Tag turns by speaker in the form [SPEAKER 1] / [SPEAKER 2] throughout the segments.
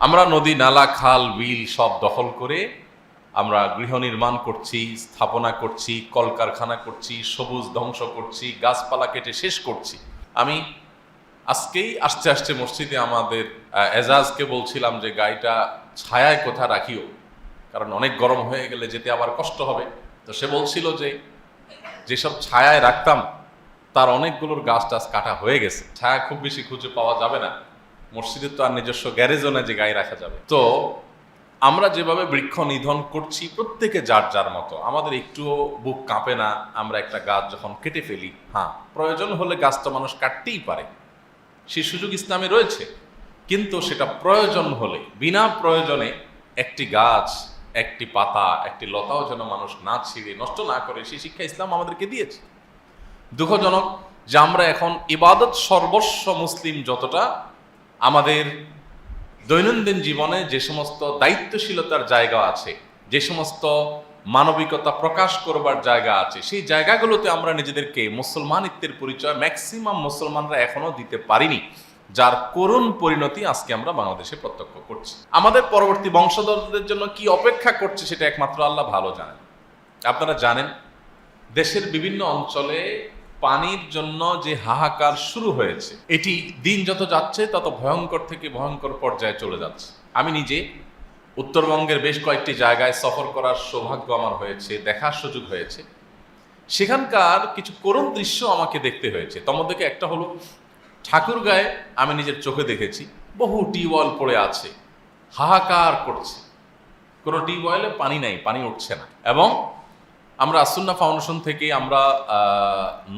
[SPEAKER 1] আমরা নদী, নালা, খাল, বিল সব দখল করে আমরা গৃহ নির্মাণ করছি, স্থাপনা করছি, কলকারখানা করছি, সবুজ ধ্বংস করছি, গাছপালা কেটে শেষ করছি। আমি আজকেই আসতে আসতে মসজিদে আমাদের এজাজকে বলছিলাম যে গাড়িটা ছায়ায় কোথা রাখিও, কারণ অনেক গরম হয়ে গেলে যেতে আবার কষ্ট হবে। তো সে বলছিল যে যেসব ছায়ায় রাখতাম তার অনেকগুলোর গাছ টাছ কাটা হয়ে গেছে, ছায়া খুব বেশি খুঁজে পাওয়া যাবে না। মসজিদের তো আর নিজস্ব গ্যারেজও না যে গাড়ি রাখা যাবে। তো আমরা যেভাবে বৃক্ষ নিধন করছি প্রত্যেকে যার যার মতো, আমাদের একটুও বুক কাঁপে না আমরা একটা গাছ যখন কেটে ফেলি। হ্যাঁ, প্রয়োজন হলে গাছটা মানুষ কাটতেই পারে, সেই সুযোগ ইসলামে রয়েছে, কিন্তু সেটা প্রয়োজন হলে, বিনা প্রয়োজনে একটি গাছ, একটি পাতা, একটি লতাও যেন মানুষ না ছিঁড়ে নষ্ট না করে, সেই শিক্ষা ইসলাম আমাদেরকে দিয়েছে। দুঃখজনক যে আমরা এখন ইবাদত সর্বস্ব মুসলিম যতটা, আমাদের দৈনন্দিন জীবনে যে সমস্ত দায়িত্বশীলতার জায়গা আছে, যে সমস্ত মানবিকতা প্রকাশ করবার জায়গা আছে, সেই জায়গাগুলোতে আমরা নিজেদেরকে মুসলমানিত্বের পরিচয় ম্যাক্সিমাম মুসলমানরা এখনো দিতে পারিনি, যার করুণ পরিণতি আজকে আমরা বাংলাদেশে প্রত্যক্ষ করছি। আমাদের পরবর্তী বংশধরদের জন্য কি অপেক্ষা করছে সেটা একমাত্র আল্লাহ ভালো জানেন। আপনারা জানেন দেশের বিভিন্ন অঞ্চলে পানির জন্য যে হাহাকার শুরু হয়েছে, এটি দিন যত যাচ্ছে তত ভয়ঙ্কর থেকে ভয়ঙ্কর পর্যায়ে চলে যাচ্ছে। আমি নিজে উত্তরবঙ্গের বেশ কয়েকটি জায়গায় সফর করার সৌভাগ্য আমার হয়েছে, দেখার সুযোগ হয়েছে। সেখানকার কিছু করুণ দৃশ্য আমাকে দেখতে হয়েছে। তোমাদেরকে একটা হলো ঠাকুরগাঁয়ে আমি নিজের চোখে দেখেছি, বহু টিউবওয়েল পড়ে আছে, হাহাকার করছে, কোনো টিউবওয়েলে পানি নাই, পানি উঠছে না। এবং আমরা আসুন্না ফাউন্ডেশন থেকে আমরা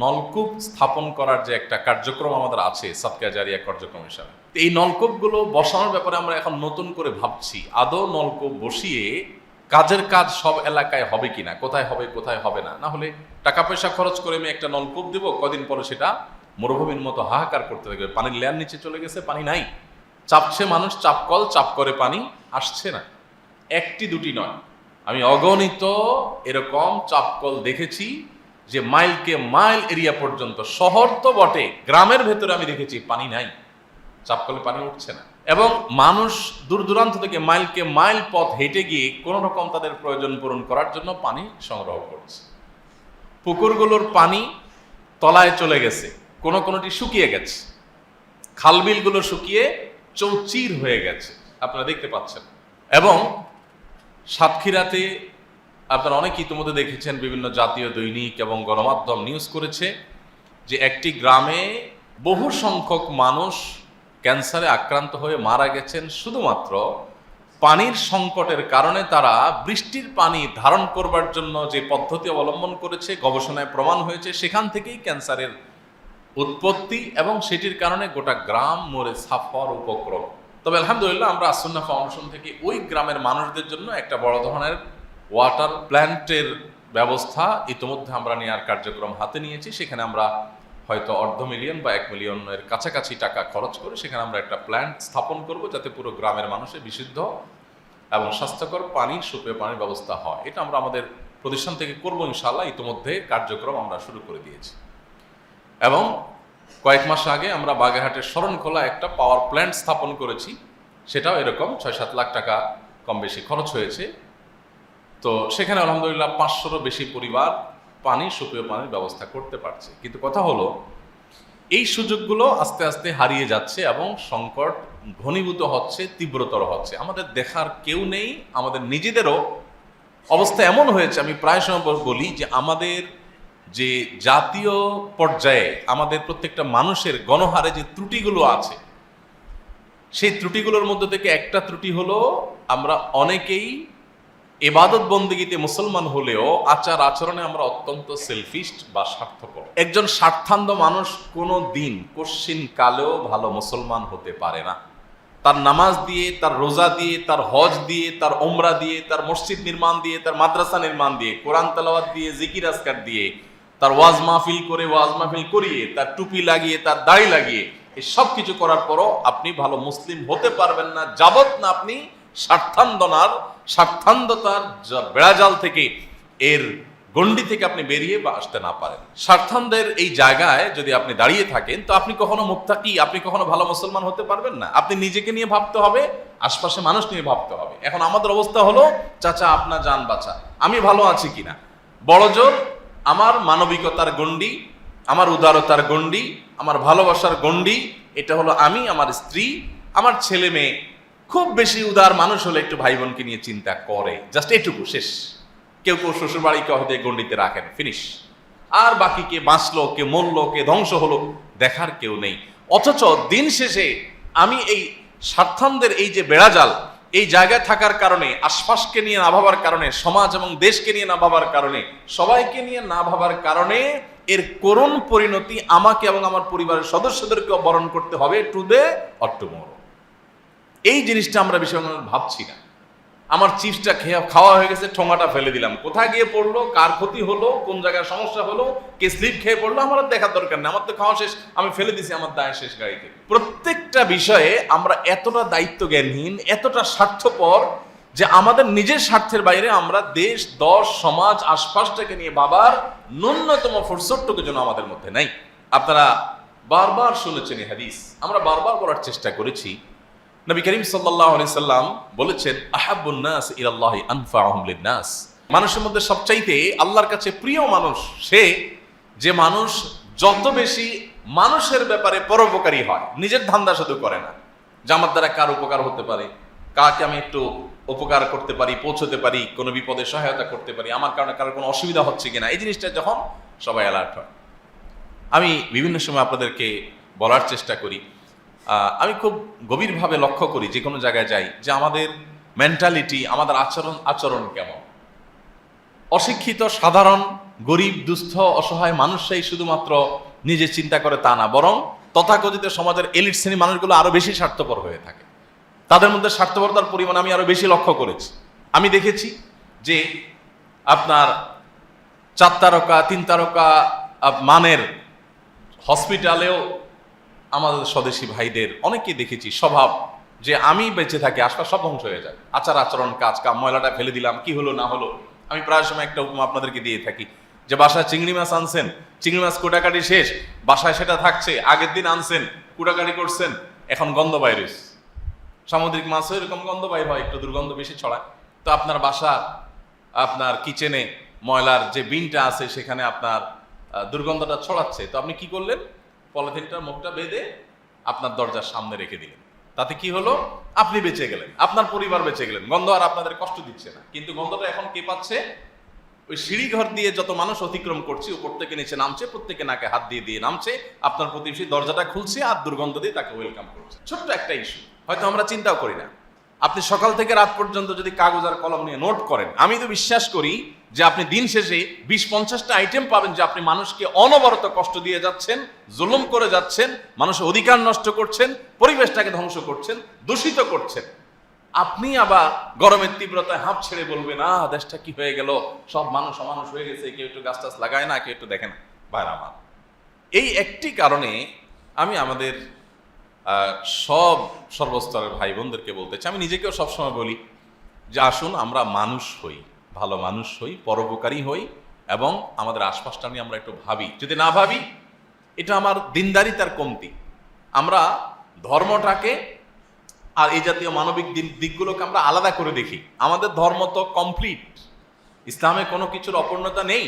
[SPEAKER 1] নলকূপ স্থাপন করার যে একটা কার্যক্রম আমাদের আছে, সাদকা জারিয়া কার্যক্রম হিসাবে, এই নলকূপগুলো বসানোর ব্যাপারে আমরা এখন নতুন করে ভাবছি, আদৌ নলকূপ বসিয়ে কাজের কাজ সব এলাকায় হবে কিনা, কোথায় হবে কোথায় হবে না। না হলে টাকা পয়সা খরচ করে আমি একটা নলকূপ দেব, কদিন পরে সেটা মরুভূমির মতো হাহাকার করতে থাকবে, পানির লেয়ার নিচে চলে গেছে, পানি নাই, চাপছে মানুষ, চাপকল চাপ করে পানি আসছে না। একটি দুটি নয়, আমি অগণিত এরকম চাপকল দেখেছি যে মাইলকে মাইল এরিয়া পর্যন্ত, শহর তো বটে, গ্রামের ভেতরে আমি দেখেছি পানি নাই, চাপকলে পানি উঠছে না। এবং মানুষ দূর দূরান্ত থেকে মাইলকে মাইল পথ হেঁটে গিয়ে কোনো রকম তাদের প্রয়োজন পূরণ করার জন্য পানি সংগ্রহ করছে। পুকুরগুলোর পানি তলায় চলে গেছে, কোনোটি শুকিয়ে গেছে, খালবিলগুলো শুকিয়ে চৌচির হয়ে গেছে, আপনারা দেখতে পাচ্ছেন। এবং সাতক্ষীরাতে আপনারা অনেকে ইতিমধ্যে দেখেছেন, বিভিন্ন জাতীয় দৈনিক এবং গণমাধ্যম নিউজ করেছে যে একটি গ্রামে বহু সংখ্যক মানুষ ক্যান্সারে আক্রান্ত হয়ে মারা গেছেন শুধুমাত্র পানির সংকটের কারণে। তারা বৃষ্টির পানি ধারণ করবার জন্য যে পদ্ধতি অবলম্বন করেছে, গবেষণায় প্রমাণ হয়েছে, সেখান থেকেই ক্যান্সারের উৎপত্তি, এবং সেটির কারণে গোটা গ্রাম মরে সাফার উপক্রম। তবে আলহামদুলিল্লাহ আমরা আসুন্না ফাউন্ডেশন থেকে ওই গ্রামের মানুষদের জন্য একটা বড় ধরনের ওয়াটার প্ল্যান্টের ব্যবস্থা ইতিমধ্যে আমরা নেওয়ার কার্যক্রম হাতে নিয়েছি। সেখানে আমরা হয়তো $500,000 বা $1 মিলিয়নের কাছাকাছি টাকা খরচ করে সেখানে আমরা একটা প্ল্যান্ট স্থাপন করব, যাতে পুরো গ্রামের মানুষের বিশুদ্ধ এবং স্বাস্থ্যকর পানির, সুপেয় পানির ব্যবস্থা হয়। এটা আমরা আমাদের প্রতিষ্ঠান থেকে করবো ইনশাআল্লাহ। ইতিমধ্যে কার্যক্রম আমরা শুরু করে দিয়েছি। এবং কয়েক মাস আগে আমরা বাগেরহাটের শরণখোলা একটা পাওয়ার প্ল্যান্ট স্থাপন করেছি, সেটাও এরকম 6-7 লাখ টাকা কম বেশি খরচ হয়েছে। তো সেখানে আলহামদুলিল্লাহ 500-রও বেশি পরিবার পানি, সুপেয় পানির ব্যবস্থা করতে পারছে। কিন্তু কথা হলো, এই সুযোগগুলো আস্তে আস্তে হারিয়ে যাচ্ছে এবং সংকট ঘনীভূত হচ্ছে, তীব্রতর হচ্ছে। আমাদের দেখার কেউ নেই, আমাদের নিজেদেরও অবস্থা এমন হয়েছে, আমি প্রায় সময় বলি যে আমাদের যে জাতীয় পর্যায়ে আমাদের প্রত্যেকটা মানুষের গণহারে যে ত্রুটিগুলো আছে, সেই ত্রুটিগুলোর মধ্যে থেকে একটা ত্রুটি হলো আমরা অনেকেই ইবাদত বন্দেগীতে মুসলমান হলেও আচার আচরণে আমরা অত্যন্ত সেলফিস্ট বা স্বার্থপর। একজন স্বার্থান্ধ মানুষ কোনো দিন কোশ্চিন কালেও ভালো মুসলমান হতে পারে না। তার নামাজ দিয়ে, তার রোজা দিয়ে, তার হজ দিয়ে, তার ওমরা দিয়ে, তার মসজিদ নির্মাণ দিয়ে, তার মাদ্রাসা নির্মাণ দিয়ে, কোরআন তেলাওয়াত দিয়ে, জিকির আজকার দিয়ে, তার ওয়াজ মাহফিল করে, ওয়াজ মাহফিল করিয়ে, তার টুপি লাগিয়ে, তার দাড়ি লাগিয়ে, এই সব কিছু করার পরও আপনি ভালো মুসলিম হতে পারবেন না, যাবত না আপনি স্বার্থান্ধতার বেড়াজাল থেকে, এর গণ্ডি থেকে আপনি বেরিয়ে বা আসতে না পারেন। স্বার্থানদের এই জায়গায় যদি আপনি দাঁড়িয়ে থাকেন, তো আপনি কখনো মুত্তাকি, আপনি কখনো ভালো মুসলমান হতে পারবেন না। আপনি নিজেকে নিয়ে ভাবতে হবে, আশপাশে মানুষ নিয়ে ভাবতে হবে। এখন আমাদের অবস্থা হলো, চাচা আপনার জান বাঁচা, আমি ভালো আছি কিনা, বড় জোর আমার মানবিকতার গণ্ডি, আমার উদারতার গণ্ডি, আমার ভালোবাসার গণ্ডি, এটা হলো আমি, আমার স্ত্রী, আমার ছেলে মেয়ে। খুব বেশি উদার মানুষ হলে একটু ভাই বোনকে নিয়ে চিন্তা করে, জাস্ট এটুকু, শেষ। কেউ কেউ শ্বশুর বাড়িকে হয়তো গণ্ডিতে রাখেন, ফিনিশ। আর বাকি কে বাঁচলো, কে মরলো, কে ধ্বংস হলো, দেখার কেউ নেই। অথচ দিন শেষে আমি এই স্বার্থানদের এই যে বেড়াজাল, এই জায়গায় থাকার কারণে, আশপাশকে নিয়ে না ভাবার কারণে, সমাজ এবং দেশকে নিয়ে না ভাবার কারণে, সবাইকে নিয়ে না ভাবার কারণে এর করুণ পরিণতি আমাকে এবং আমার পরিবারের সদস্যদেরকেও বরণ করতে হবে, টুডে অর টুমরো। এই জিনিসটা আমরা বেশি ভাবছি না। আমার চিপসটা খাওয়া হয়ে গেছে, ঠোঙাটা ফেলে দিলাম, কোথায় গিয়ে পড়লো, কার ক্ষতি হলো, কোন জায়গায় সমস্যা হলো, কে স্লিপ খেয়ে পড়লো, আমার দেখার দরকার নেই, আমার তো খাওয়া শেষ, আমি ফেলে দিছি, আমার দায় শেষ গাড়িতে। প্রত্যেকটা বিষয়ে আমরা এতটা দায়িত্ব জ্ঞানহীন, এতটা স্বার্থপর যে আমাদের নিজের স্বার্থের বাইরে আমরা দেশ, দশ, সমাজ, আশপাশটাকে নিয়ে ভাবার ন্যূনতম ফুরসতটুকু যেন আমাদের মধ্যে নাই। আপনারা বারবার শুনেছেন এই হাদিস, আমরা বারবার বলার চেষ্টা করেছি। নবী করিম সাল্লাল্লাহু আলাইহি সাল্লাম বলেছেন, আহাব্বুন নাস ইলাল্লাহি আনফাউহুম লিন-নাস। মানুষের মধ্যে সবচাইতে আল্লাহর কাছে প্রিয় মানুষ সে, যে মানুষ যত বেশি মানুষের ব্যাপারে পরোপকারী হয়, নিজের ধান্দা শুধু করে না, যে আমার দ্বারা কার উপকার হতে পারে, কাকে আমি একটু উপকার করতে পারি, পৌঁছতে পারি, কোনো বিপদে সহায়তা করতে পারি, আমার কারণে কারোর কোনো অসুবিধা হচ্ছে কিনা, এই জিনিসটা যখন সবাই অ্যালার্ট হয়। আমি বিভিন্ন সময় আপনাদেরকে বলার চেষ্টা করি, আমি খুব গভীরভাবে লক্ষ্য করি যে কোনো জায়গায় যাই, যে আমাদের মেন্টালিটি, আমাদের আচরণ কেমন। অশিক্ষিত সাধারণ গরিব দুস্থ অসহায় মানুষরাই শুধুমাত্র নিজে চিন্তা করে তা না, বরং তথাকথিত সমাজের এলিট শ্রেণী মানুষগুলো আরো বেশি স্বার্থপর হয়ে থাকে। তাদের মধ্যে স্বার্থপরতার পরিমাণ আমি আরো বেশি লক্ষ্য করেছি। আমি দেখেছি যে আপনার 4 তারকা 3 তারকা মানের হসপিটালেও আমাদের স্বদেশী ভাইদের অনেকেই দেখেছি স্বভাব, যে আমি বেঁচে থাকি, আশপাশ সব ধ্বংস হয়ে যায়, আচার আচরণ, কাজ কাম, ময়লাটা ফেলে দিলাম, কি হলো না হলো। আমি প্রায় সময় একটা উপমা আপনাদেরকে দিয়ে থাকি, যে বাসায় চিংড়ি মাছ আনছেন, চিংড়ি মাছ কোটাকাটি শেষ, বাসায় সেটা থাকছে, আগের দিন আনছেন, কোটাকাটি করছেন, এখন গন্ধ বাইরে। সামুদ্রিক মাছও এরকম গন্ধ বাইর হয়, একটু দুর্গন্ধ বেশি ছড়ায়। তো আপনার বাসা, আপনার কিচেনে ময়লার যে বিনটা আছে সেখানে আপনার দুর্গন্ধটা ছড়াচ্ছে, তো আপনি কি করলেন, পলিথিনটার মুখটা বেঁধে আপনার দরজার সামনে রেখে দিলেন। তাতে কি হলো, আপনি বেঁচে গেলেন, আপনার পরিবার বেঁচে গেলেন, গন্ধ আর আপনাদের কষ্ট দিচ্ছে না। কিন্তু গন্ধটা এখন কে পাচ্ছে, ওই সিঁড়ি ঘর দিয়ে যত মানুষ অতিক্রম করছে, উপর থেকে নিচে নামছে, প্রত্যেকে নাকে হাত দিয়ে দিয়ে নামছে, আপনার প্রতিবেশী দরজাটা খুলছে আর দুর্গন্ধ দিয়ে তাকে ওয়েলকাম করছে। ছোট্ট একটা ইস্যু, হয়তো আমরা চিন্তাও করি না। আপনি সকাল থেকে রাত পর্যন্ত যদি কাগজ আর কলম নিয়ে নোট করেন, আমি তো বিশ্বাস করি যে আপনি দিন শেষে 20-50টা আইটেম পাবেন যে আপনি মানুষকে অনবরত কষ্ট দিয়ে যাচ্ছেন, জুলুম করে যাচ্ছেন, মানুষের অধিকার নষ্ট করছেন, পরিবেশটাকে ধ্বংস করছেন, দূষিত করছেন। আপনি আবার গরমের তীব্রতায় হাঁপ ছেড়ে বলবেন, দেশটা কি হয়ে গেল, সব মানুষ অমানুষ হয়ে গেছে, কেউ একটু গাছ টাছ লাগায় না, কেউ একটু দেখে না। ভাইরা আমার, এই একটি কারণে আমি আমাদের সর্বস্তরের ভাই বোনদেরকে বলতে চাই, আমি নিজেকেও সবসময় বলি যে আসুন আমরা মানুষ হই, ভালো মানুষ হই, পরোপকারী হই, এবং আমাদের আশপাশটা নিয়ে আমরা একটু ভাবি। যদি না ভাবি, এটা আমার দিনদারিতার কমতি। আমরা ধর্মটাকে আর এই জাতীয় মানবিক দিকগুলোকে আমরা আলাদা করে দেখি। আমাদের ধর্ম তো কমপ্লিট, ইসলামে কোনো কিছুর অপূর্ণতা নেই।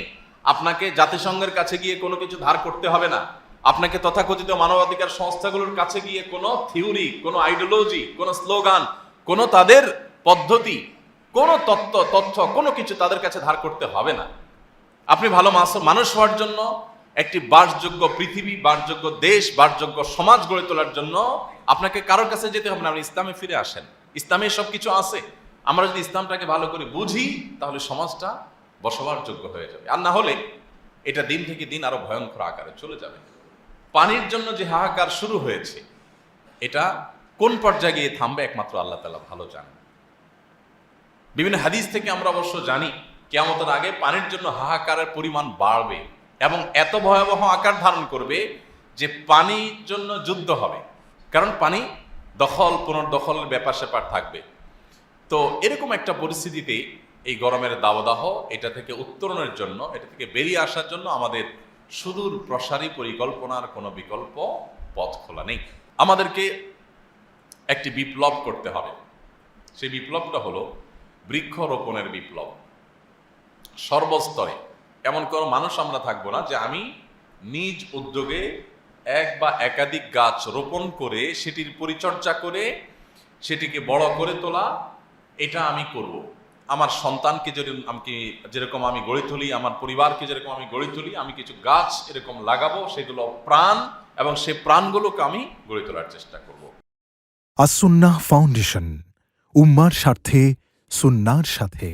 [SPEAKER 1] আপনাকে জাতিসংঘের কাছে গিয়ে কোনো কিছু ধার করতে হবে না, আপনাকে তথাকথিত মানবাধিকার সংস্থাগুলোর কাছে গিয়ে কোনো থিওরি, কোনো আইডিওলজি, কোনো স্লোগান, কোনো তাদের পদ্ধতি, কোনো তথ্য কোনো কিছু তাদের কাছে ধার করতে হবে না। আপনি ভালো মানুষ হওয়ার জন্য, একটি বাসযোগ্য পৃথিবী, বাসযোগ্য দেশ, বাসযোগ্য সমাজ গড়ে তোলার জন্য আপনাকে কারোর কাছে যেতে হবে না। আপনি ইসলামে ফিরে আসেন, ইসলামে সব কিছু আছে। আমরা যদি ইসলামটাকে ভালো করে বুঝি, তাহলে সমাজটা বসবাস যোগ্য হয়ে যাবে। আর না হলে এটা দিন থেকে দিন আরো ভয়ঙ্কর আকারে চলে যাবে। পানির জন্য যে হাহাকার শুরু হয়েছে, এটা কোন পর্যায়ে গিয়ে থামবে একমাত্র আল্লাহ তাআলা ভালো জানেন। বিভিন্ন হাদিস থেকে আমরা অবশ্য জানি কিয়ামতের আগে পানির জন্য হাহাকারের পরিমাণ বাড়বে এবং এত ভয়াবহ আকার ধারণ করবে যে পানির জন্য যুদ্ধ হবে। কারণ পানি দখল পুনর্দখলের ব্যাপার স্যাপার থাকবে। তো এরকম একটা পরিস্থিতিতে এই গরমের দাবদাহ এটা থেকে উত্তরণের জন্য, এটা থেকে বেরিয়ে আসার জন্য আমাদের সুদূর প্রসারী পরিকল্পনার কোনো বিকল্প পথ খোলা নেই। আমাদেরকে একটি বিপ্লব করতে হবে। সেই বিপ্লবটা হলো বৃক্ষরোপণের বিপ্লব। সর্বস্তরে এমন কোনো মানুষ আমরা থাকবো না যে আমি নিজ উদ্যোগে এক বা একাধিক গাছ রোপণ করে সেটির পরিচর্যা করে সেটিকে বড় করে তোলা, এটা আমি করব। আমার সন্তানকে যেরকম আমি গড়ে তুলি, আমার পরিবারকে যেরকম আমি গড়ে তুলি, আমি কিছু গাছ এরকম লাগাবো, সেগুলো প্রাণ, এবং সে প্রাণগুলোকে আমি গড়ে তোলার চেষ্টা করব।
[SPEAKER 2] আস সুন্নাহ ফাউন্ডেশন, উম্মার স্বার্থে সুন্নাহর সাথে।